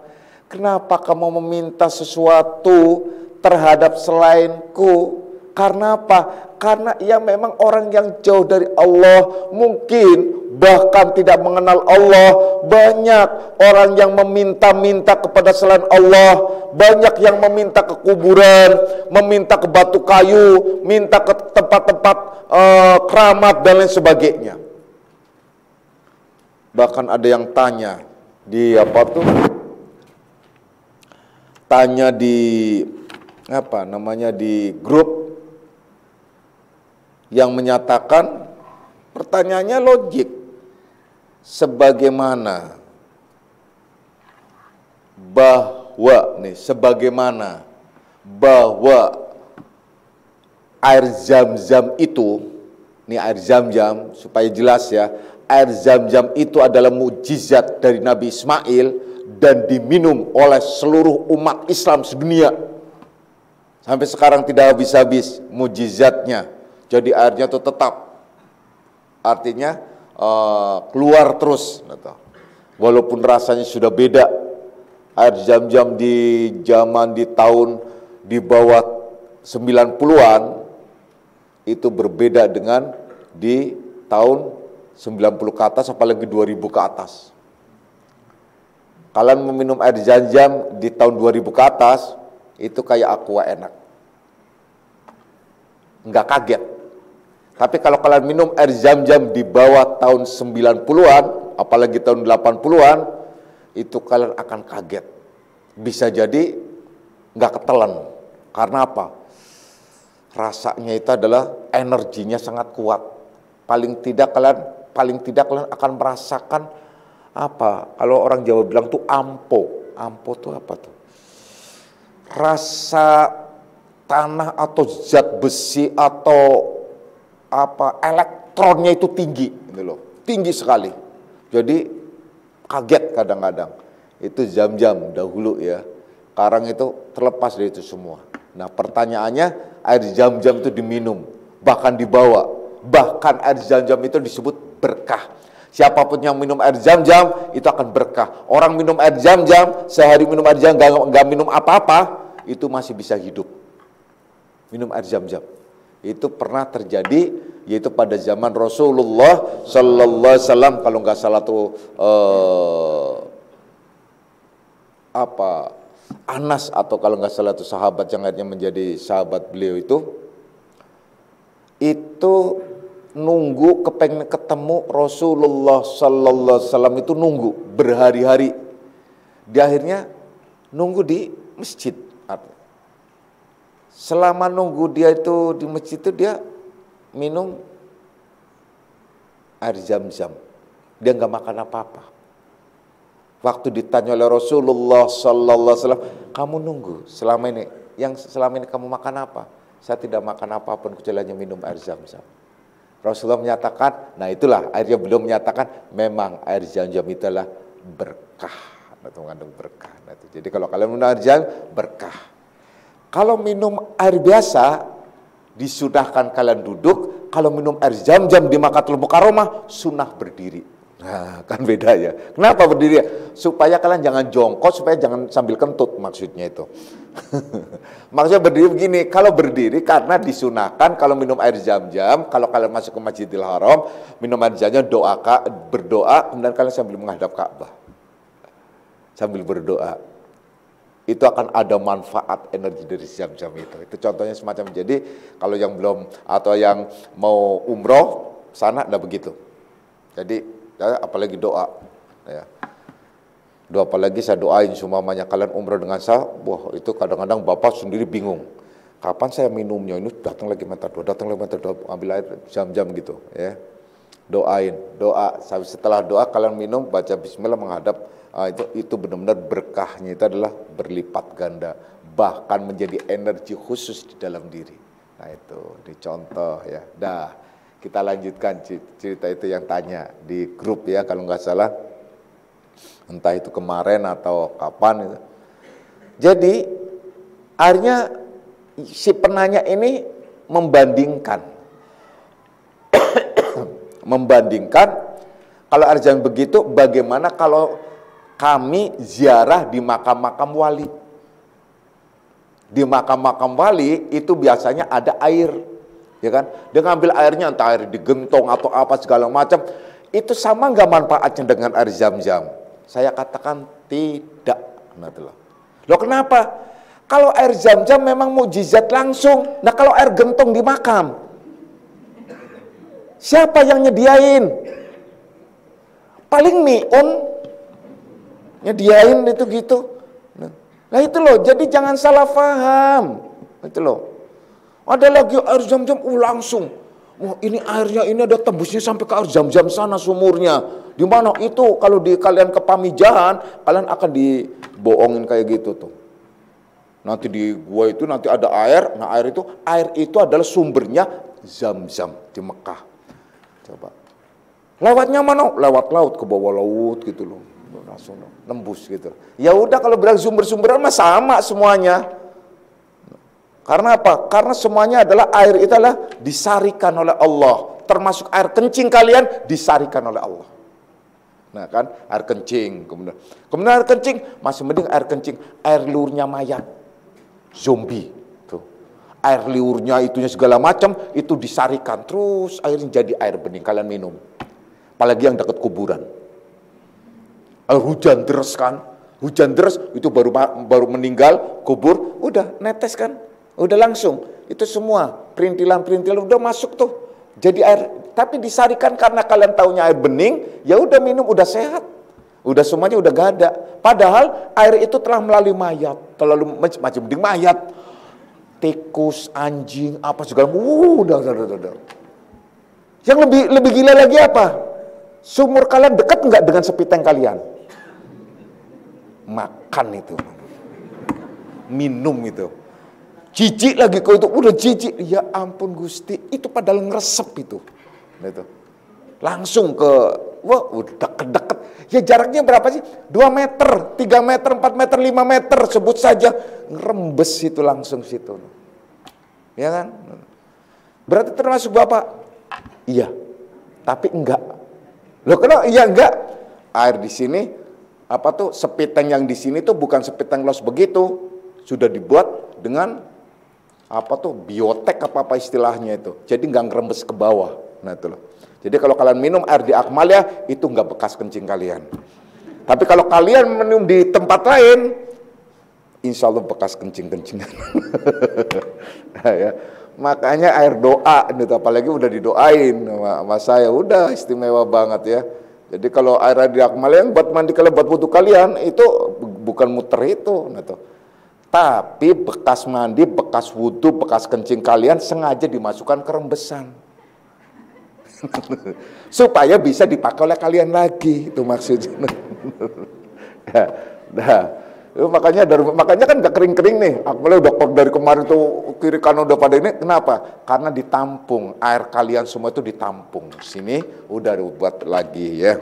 S1: Kenapa kamu meminta sesuatu terhadap selainku? Karena apa? Karena ia memang orang yang jauh dari Allah, mungkin bahkan tidak mengenal Allah. Banyak orang yang meminta-minta kepada selain Allah, banyak yang meminta ke kuburan, meminta ke batu kayu, minta ke tempat-tempat keramat dan lain sebagainya. Bahkan ada yang tanya di tanya di di grup yang menyatakan, pertanyaannya logik, sebagaimana bahwa air zam-zam itu, ini air zam-zam supaya jelas ya, air zam-zam itu adalah mukjizat dari Nabi Ismail dan diminum oleh seluruh umat Islam sedunia. Sampai sekarang tidak habis-habis mukjizatnya. Jadi airnya itu tetap, artinya keluar terus, walaupun rasanya sudah beda. Air zam-zam di zaman di tahun di bawah 90-an itu berbeda dengan di tahun 90 ke atas, apalagi 2000 ke atas. Kalian meminum air zam-zam di tahun 2000 ke atas, itu kayak aqua enak, nggak kaget. Tapi kalau kalian minum air zam-zam di bawah tahun 90-an, apalagi tahun 80-an, itu kalian akan kaget. Bisa jadi nggak ketelan. Karena apa? rasanya itu adalah energinya sangat kuat. Paling tidak kalian akan merasakan apa? Kalau orang Jawa bilang tuh ampo. Ampo tuh apa tuh? Rasa tanah atau zat besi atau apa elektronnya itu tinggi, gitu loh. Tinggi sekali. Jadi kaget kadang-kadang. Itu Zam-Zam dahulu ya. Sekarang itu terlepas dari itu semua. Nah, pertanyaannya, air Zam-Zam itu diminum, bahkan dibawa. Bahkan air Zam-Zam itu disebut berkah. Siapapun yang minum air Zam-Zam itu akan berkah. Orang minum air Zam-Zam, sehari minum air Zam-Zam, nggak minum apa-apa, itu masih bisa hidup. Minum air Zam-Zam. Itu pernah terjadi, yaitu pada zaman Rasulullah Sallallahu Alaihi Wasallam, kalau nggak salah tuh Anas, atau kalau nggak salah tuh sahabat yang akhirnya menjadi sahabat beliau itu nunggu kepengen ketemu Rasulullah Sallallahu Alaihi Wasallam, itu nunggu berhari-hari. Dia akhirnya nunggu di masjid. Selama nunggu dia itu di masjid itu dia minum air Zam-Zam. Dia nggak makan apa-apa. Waktu ditanya oleh Rasulullah Sallallahu Alaihi Wasallam, kamu nunggu selama ini kamu makan apa? Saya tidak makan apapun kecuali hanya minum air Zam-Zam. Rasulullah menyatakan, nah itulah akhirnya beliau menyatakan memang air Zam-Zam itulah berkah, atau mengandung berkah. Nah, jadi kalau kalian minum air Zam-Zam berkah. Kalau minum air biasa disunahkan kalian duduk. Kalau minum air Zam-Zam di Makkahul Mukarramah sunnah berdiri. Nah, kan beda ya. Kenapa berdiri? Supaya kalian jangan jongkok, supaya jangan sambil kentut, maksudnya itu. Maksudnya berdiri begini, kalau berdiri karena disunahkan kalau minum air Zam-Zam, kalau kalian masuk ke Masjidil Haram, minum air Zam-Zam, berdoa, kemudian kalian sambil menghadap Ka'bah. Sambil berdoa. Itu akan ada manfaat energi dari Zam-Zam itu. Itu contohnya semacam. Jadi kalau yang belum atau yang mau umroh sana enggak begitu. Jadi ya, apalagi doa ya. Apalagi saya doain semuanya kalian umroh dengan saya, wah itu kadang-kadang bapak sendiri bingung. Kapan saya minumnya? Ini datang lagi metode, ambil air Zam-Zam gitu ya. Doain, doa. Setelah doa kalian minum, baca bismillah, menghadap. Itu benar-benar berkahnya itu adalah berlipat ganda, bahkan menjadi energi khusus di dalam diri. Nah itu dicontoh ya. Dah, kita lanjutkan cerita itu yang tanya di grup ya, kalau nggak salah, entah itu kemarin atau kapan itu. Jadi akhirnya si penanya ini membandingkan kalau arjan begitu, bagaimana kalau kami ziarah di makam-makam wali. Di makam-makam wali itu biasanya ada air, ya kan? Dia ngambil airnya, entah air digentong atau apa segala macam. Itu sama nggak manfaatnya dengan air Zam-Zam? Saya katakan tidak. Nah, loh kenapa? Kalau air Zam-Zam memang mukjizat langsung. Nah kalau air gentong di makam, siapa yang nyediain? Paling miun nyediain itu gitu. Nah itu loh, jadi jangan salah paham. Itu loh. Ada lagi air Zam-Zam langsung. Wah, ini airnya ini ada tembusnya sampai ke air Zam-Zam sana sumurnya. Di mana itu kalau kalian ke Pamijahan, kalian akan dibohongin kayak gitu tuh. Nanti di gua itu nanti ada air. Nah, air itu adalah sumbernya Zam-Zam di Mekah. Coba. Lewatnya mana? Lewat laut, ke bawah laut gitu loh. Langsung nembus gitu. Ya udah, kalau bilang sumber-sumberan mah sama semuanya. Karena apa? Karena semuanya adalah air itu adalah disarikan oleh Allah. Termasuk air kencing kalian disarikan oleh Allah. Nah kan, air kencing. Kemudian air kencing, masih mending air kencing. Air liurnya mayat. Zombie. Tuh. Air liurnya itunya segala macam, itu disarikan. Terus airnya jadi air bening, kalian minum. Apalagi yang dekat kuburan. Hujan deras kan, hujan deras itu baru meninggal, kubur, udah netes kan, udah langsung, itu semua perintilan-perintilan udah masuk tuh, jadi air, tapi disarikan karena kalian taunya air bening, ya udah minum, udah sehat, udah semuanya udah gak ada. Padahal air itu telah melalui mayat, terlalu macam mending mayat, tikus, anjing, apa segala, udah. Yang lebih gila lagi apa? Sumur kalian dekat nggak dengan sepiteng kalian? Makan itu, minum itu, jijik lagi kau itu, udah jijik, ya ampun Gusti, itu padahal ngeresep itu, gitu. Langsung ke, wah udah deket-deket, ya jaraknya berapa sih? 2 meter, 3 meter, 4 meter, 5 meter, sebut saja, ngerembes itu langsung situ, ya kan? Berarti termasuk Bapak? Iya, tapi enggak. Loh kenapa? Iya enggak. Air di sini, apa tuh, sepiteng yang di sini tuh bukan sepiteng los begitu, sudah dibuat dengan apa tuh, biotek apa istilahnya itu. Jadi nggak ngerembes ke bawah. Nah itu loh. Jadi kalau kalian minum air di Akmalia, itu nggak bekas kencing kalian. Tapi kalau kalian minum di tempat lain, insya Allah bekas kencing-kencingan. Ya. Makanya air doa, apalagi udah didoain sama saya, udah istimewa banget ya. Jadi kalau air di Akmalia buat mandi kalian, buat wudhu kalian, itu bukan muter itu. Tapi bekas mandi, bekas wudhu, bekas kencing kalian sengaja dimasukkan ke rembesan. Supaya bisa dipakai oleh kalian lagi, itu maksudnya. Makanya kan gak kering-kering nih. Akmalia udah dari kemarin tuh kiri kanan udah pada ini. Kenapa? Karena ditampung. Air kalian semua itu ditampung. Sini udah buat lagi ya.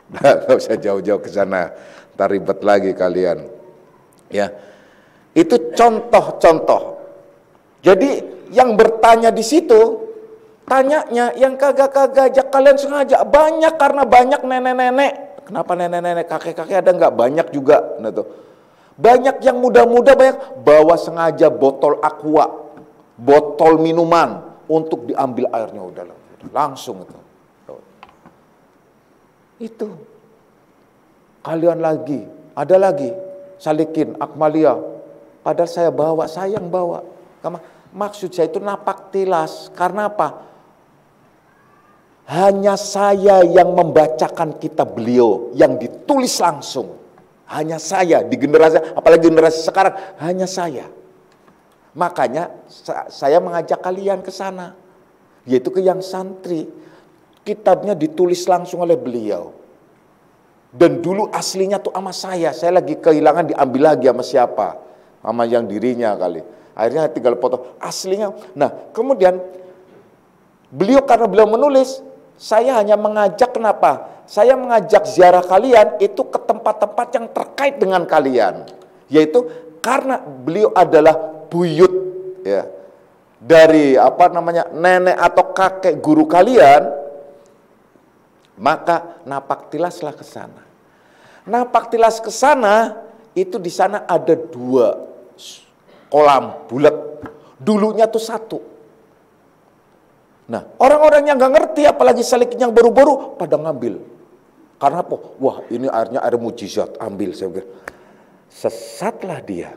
S1: Gak usah jauh-jauh ke sana. Ntar ribet lagi kalian. Ya. Itu contoh-contoh. Jadi yang bertanya di situ, tanyanya yang kagak-kagak aja kalian sengaja. Banyak karena banyak nenek-nenek. Kenapa nenek-nenek, kakek-kakek ada nggak? Banyak juga. Nah, tuh. Banyak yang muda-muda banyak bawa sengaja botol aqua, botol minuman untuk diambil airnya udah langsung itu. Itu. Kalian lagi, ada lagi Salikin, Akmalia. Padahal saya bawa, sayang bawa. Maksud saya itu napak tilas. Karena apa? Hanya saya yang membacakan kitab beliau yang ditulis langsung. Hanya saya di generasi, apalagi generasi sekarang, hanya saya. Makanya saya mengajak kalian ke sana, yaitu ke yang santri. Kitabnya ditulis langsung oleh beliau. Dan dulu aslinya tuh sama saya lagi kehilangan, diambil lagi sama siapa? Sama yang dirinya kali. Akhirnya tinggal foto aslinya. Nah, kemudian beliau karena beliau menulis, saya hanya mengajak, kenapa? Saya mengajak ziarah kalian itu ke tempat-tempat yang terkait dengan kalian. Yaitu karena beliau adalah buyut ya, dari nenek atau kakek guru kalian, maka napak tilaslah ke sana. Napak tilas ke sana, itu di sana ada 2 kolam bulat. Dulunya tuh 1. Nah, orang-orang yang nggak ngerti, apalagi Salikin yang baru-baru, pada ngambil. Karena apa? Wah, ini airnya air mujizat, ambil. Saya pikir, sesatlah dia.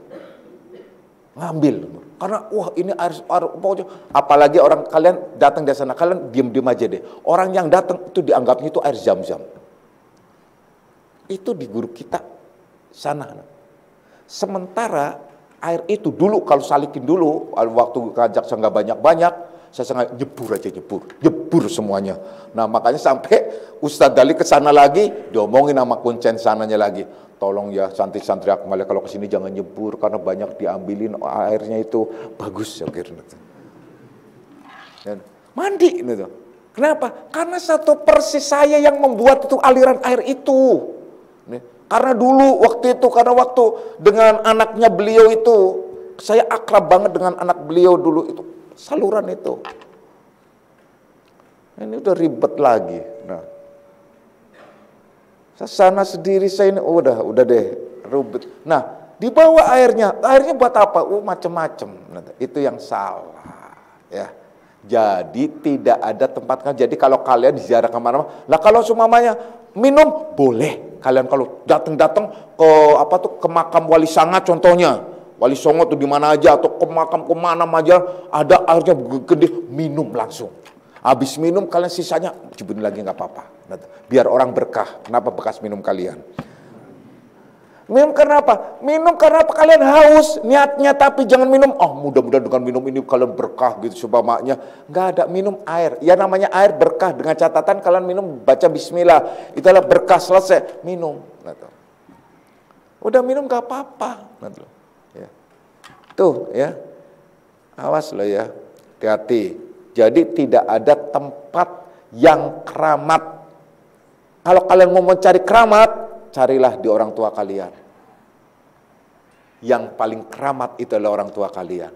S1: Ngambil. Karena, wah ini air pokoknya. Apalagi orang kalian datang dari sana, kalian diam-diam aja deh. Orang yang datang itu dianggapnya itu air Zam-Zam. Itu di guru kita sana. Sementara air itu dulu, kalau Salikin dulu, waktu ngajak saya nggak banyak-banyak, saya sengaja nyebur semuanya. Nah makanya sampai Ustadz Dali ke sana lagi, diomongin sama kuncen sananya lagi. Tolong ya santri-santri Akmalia kalau kesini jangan nyebur karena banyak diambilin airnya itu bagus ya kira. Mandi gitu. Kenapa? Karena satu persis saya yang membuat itu aliran air itu. Karena dulu waktu itu, karena waktu dengan anaknya beliau itu, saya akrab banget dengan anak beliau dulu itu. Saluran itu. Ini udah ribet lagi. Nah, sana sendiri saya ini udah deh ribet. Nah, dibawa airnya buat apa? Macem-macem. Nah, itu yang salah. Ya, jadi tidak ada tempat. Jadi kalau kalian ziarah kemana-mana, lah kalau semuanya minum boleh. Kalian kalau datang ke makam Wali Sanga contohnya. Wali Songo tuh di mana aja atau ke makam kemana aja ada airnya gede, minum langsung. Habis minum kalian sisanya cibunin lagi nggak apa-apa. Biar orang berkah. Kenapa bekas minum kalian? Minum karena apa? Minum karena apa? Kalian haus niatnya, tapi jangan minum. Oh, mudah-mudahan dengan minum ini kalian berkah gitu supamanya. Enggak ada, minum air. Ya namanya air berkah, dengan catatan kalian minum baca bismillah. Itulah berkah, selesai. Minum. Udah minum gak apa-apa. Ya. Tuh ya. Awas loh ya. Hati-hati. Jadi tidak ada tempat yang keramat. Kalau kalian mau mencari keramat, carilah di orang tua kalian. Yang paling keramat itu adalah orang tua kalian.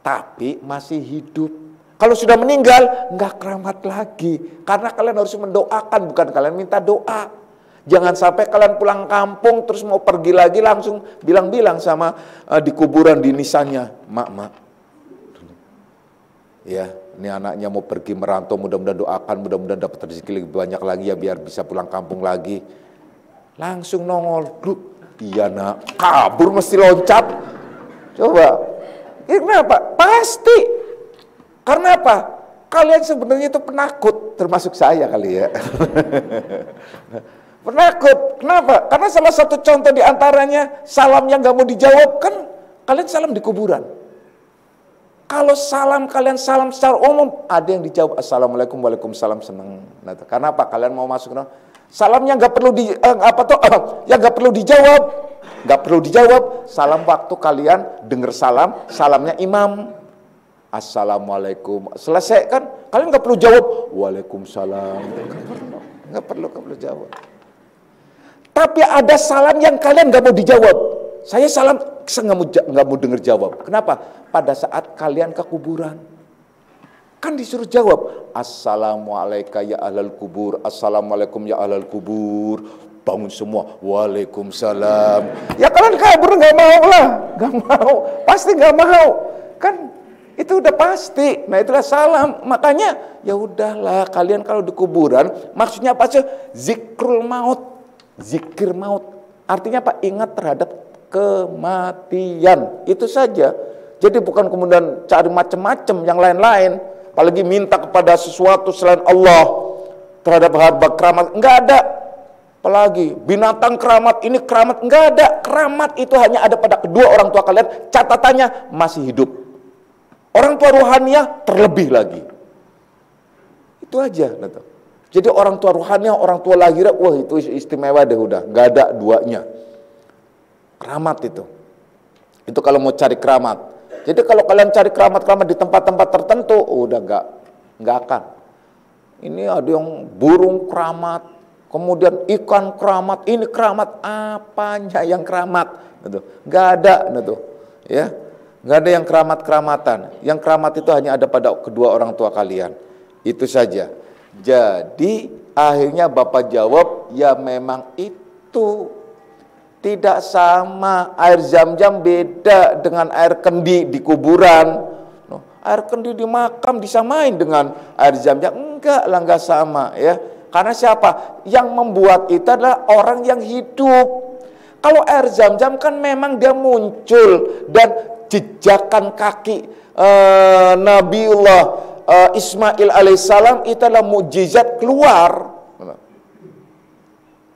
S1: Tapi masih hidup. Kalau sudah meninggal, nggak keramat lagi. Karena kalian harus mendoakan, bukan kalian minta doa. Jangan sampai kalian pulang kampung, terus mau pergi lagi langsung bilang-bilang sama di kuburan di nisannya. Mak. Ya, ini anaknya mau pergi merantau, mudah-mudahan doakan, mudah-mudahan dapat rezeki lebih banyak lagi ya, biar bisa pulang kampung lagi. Langsung nongol, iya nak, kabur mesti loncat. Coba, kenapa? Pasti. Karena apa? Kalian sebenarnya itu penakut, termasuk saya kali ya. Penakut, kenapa? Karena salah satu contoh diantaranya, salam yang gak mau dijawab, kan kalian salam di kuburan. Kalau salam, kalian salam secara umum, ada yang dijawab, assalamualaikum, waalaikumsalam, senang. Nah, karena apa? Kalian mau masuk, salamnya nggak perlu yang nggak perlu dijawab, salam waktu kalian dengar salam, salamnya imam, assalamualaikum, selesai kan? Kalian nggak perlu jawab, waalaikumsalam, nggak perlu jawab. Tapi ada salam yang kalian nggak mau dijawab. Saya salam, saya nggak mau dengar jawab. Kenapa? Pada saat kalian ke kuburan. Kan disuruh jawab, assalamualaikum ya ahlal kubur, assalamualaikum ya ahlal kubur, bangun semua, waalaikumsalam. Ya kalian kabur nggak mau lah, nggak mau, pasti nggak mau, kan itu udah pasti. Nah itulah salam. Makanya ya udahlah, kalian kalau di kuburan, maksudnya apa sih? Zikrul maut, zikir maut. Artinya apa? Ingat terhadap kematian, itu saja. Jadi bukan kemudian cari macam-macam yang lain-lain. Apalagi minta kepada sesuatu selain Allah terhadap harta keramat, enggak ada. Apalagi binatang keramat, ini keramat, enggak ada. Keramat itu hanya ada pada kedua orang tua kalian, catatannya masih hidup. Orang tua ruhaniah terlebih lagi. Itu aja. Jadi orang tua ruhaniah, orang tua lahirnya, wah itu istimewa deh udah, enggak ada duanya. Keramat itu kalau mau cari keramat. Jadi kalau kalian cari keramat-keramat di tempat-tempat tertentu, udah nggak akan. Ini ada yang burung keramat, kemudian ikan keramat, ini keramat, apanya yang keramat? Nggak ada, ya, nggak ada yang keramat-keramatan. Yang keramat itu hanya ada pada kedua orang tua kalian. Itu saja. Jadi akhirnya Bapak jawab, ya memang itu. Tidak sama, air zam-zam beda dengan air kendi di kuburan. Air kendi di makam disamain dengan air zam-zam, enggak lah, enggak sama ya. Karena siapa? Yang membuat itu adalah orang yang hidup. Kalau air zam-zam kan memang dia muncul dan jejakan kaki Nabiullah Ismail alaihissalam itu adalah mukjizat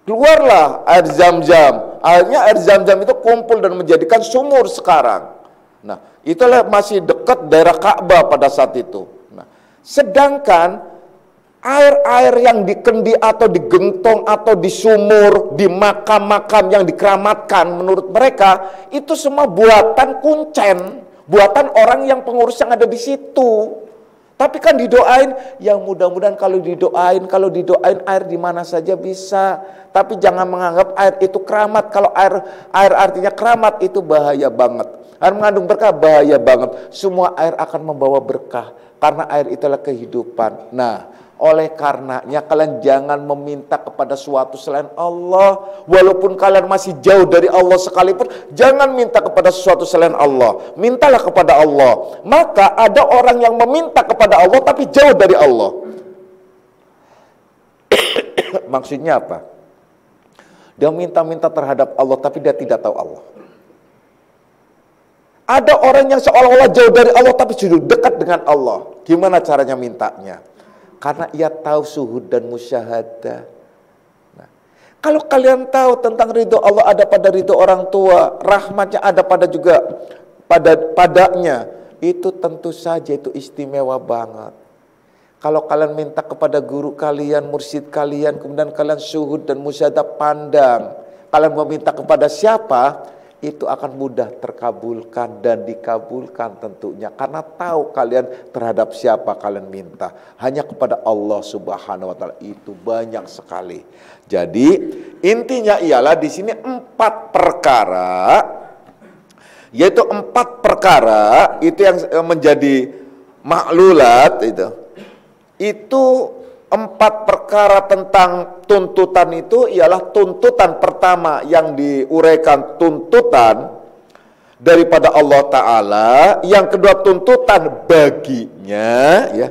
S1: keluarlah air zam-zam. Akhirnya air zam-zam itu kumpul dan menjadikan sumur sekarang. Nah, itulah masih dekat daerah Ka'bah pada saat itu. Nah, sedangkan air-air yang di kendi atau di gentong atau di sumur, di makam-makam yang dikeramatkan menurut mereka, itu semua buatan kuncen, buatan orang yang pengurus yang ada di situ. Tapi kan didoain, yang mudah-mudahan kalau didoain air di mana saja bisa. Tapi jangan menganggap air itu keramat. Kalau air artinya keramat, itu bahaya banget. Air mengandung berkah, bahaya banget. Semua air akan membawa berkah, karena air itulah kehidupan. Nah, oleh karenanya kalian jangan meminta kepada suatu selain Allah. Walaupun kalian masih jauh dari Allah sekalipun, jangan minta kepada sesuatu selain Allah. Mintalah kepada Allah. Maka ada orang yang meminta kepada Allah tapi jauh dari Allah. Maksudnya apa? Dia minta-minta terhadap Allah tapi dia tidak tahu Allah. Ada orang yang seolah-olah jauh dari Allah tapi sudah dekat dengan Allah. Gimana caranya mintanya? Karena ia tahu suhud dan musyahadah. Nah, Kalau kalian tahu tentang ridho Allah ada pada ridho orang tua, rahmatnya ada pada juga padanya, itu tentu saja itu istimewa banget. Kalau kalian minta kepada guru kalian, mursyid kalian, kemudian kalian syuhud dan musyahadah pandang, kalian meminta kepada siapa, itu akan mudah terkabulkan dan dikabulkan tentunya. Karena tahu kalian terhadap siapa kalian minta. Hanya kepada Allah Subhanahu wa Ta'ala, itu banyak sekali. Jadi intinya ialah di sini 4 perkara, yaitu 4 perkara itu yang menjadi maklulat itu 4 perkara tentang tuntutan itu ialah tuntutan pertama yang diuraikan tuntutan daripada Allah Ta'ala, yang kedua tuntutan baginya ya,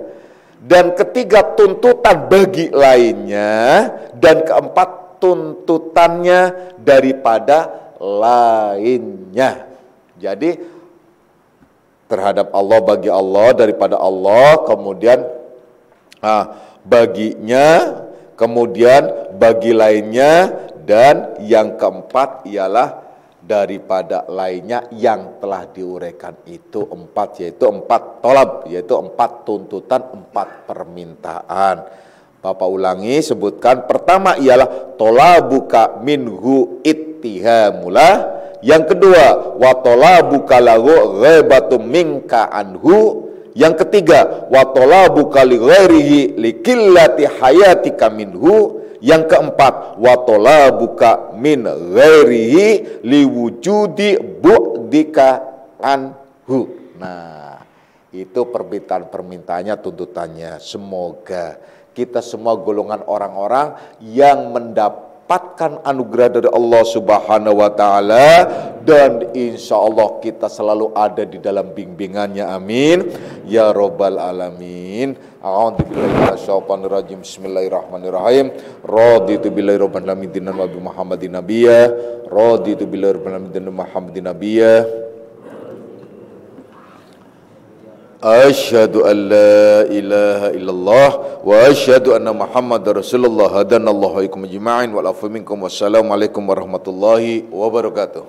S1: dan ketiga tuntutan bagi lainnya, dan keempat tuntutannya daripada lainnya. Jadi terhadap Allah, bagi Allah, daripada Allah, kemudian baginya, kemudian bagi lainnya, dan yang keempat ialah daripada lainnya yang telah diuraikan. Itu 4, yaitu 4 tolab, yaitu 4 tuntutan, 4 permintaan. Bapak ulangi, sebutkan. Pertama ialah tolabuka minhu ittihamulah. Yang kedua, wa tolabuka lahu ghaibatu minka anhu. Yang ketiga, wa tolabuka li ghairihi likillati hayatika minhu. Yang keempat, wa tolabuka min ghairihi liwujudi bu'dika anhu. Nah, itu permintaan-permintaannya, tuntutannya. Semoga kita semua golongan orang-orang yang mendapatkan anugerah dari Allah Subhanahu wa Ta'ala, dan insya Allah kita selalu ada di dalam bimbingannya. Amin ya robbal alamin. A'udzubillahi Bismillahirrahmanirrahim. Raditu billahi rabban alamin dinan wa bi Muhammadin nabiyya. Raditu billahi rabban alamin dinan Muhammadin nabiyya. Asyhadu an la ilaha illallah wa asyhadu anna Muhammadar Rasulullah. Hadanallahu ikum ajma'in wal afu minkum. Wassalamualaikum warahmatullahi wabarakatuh.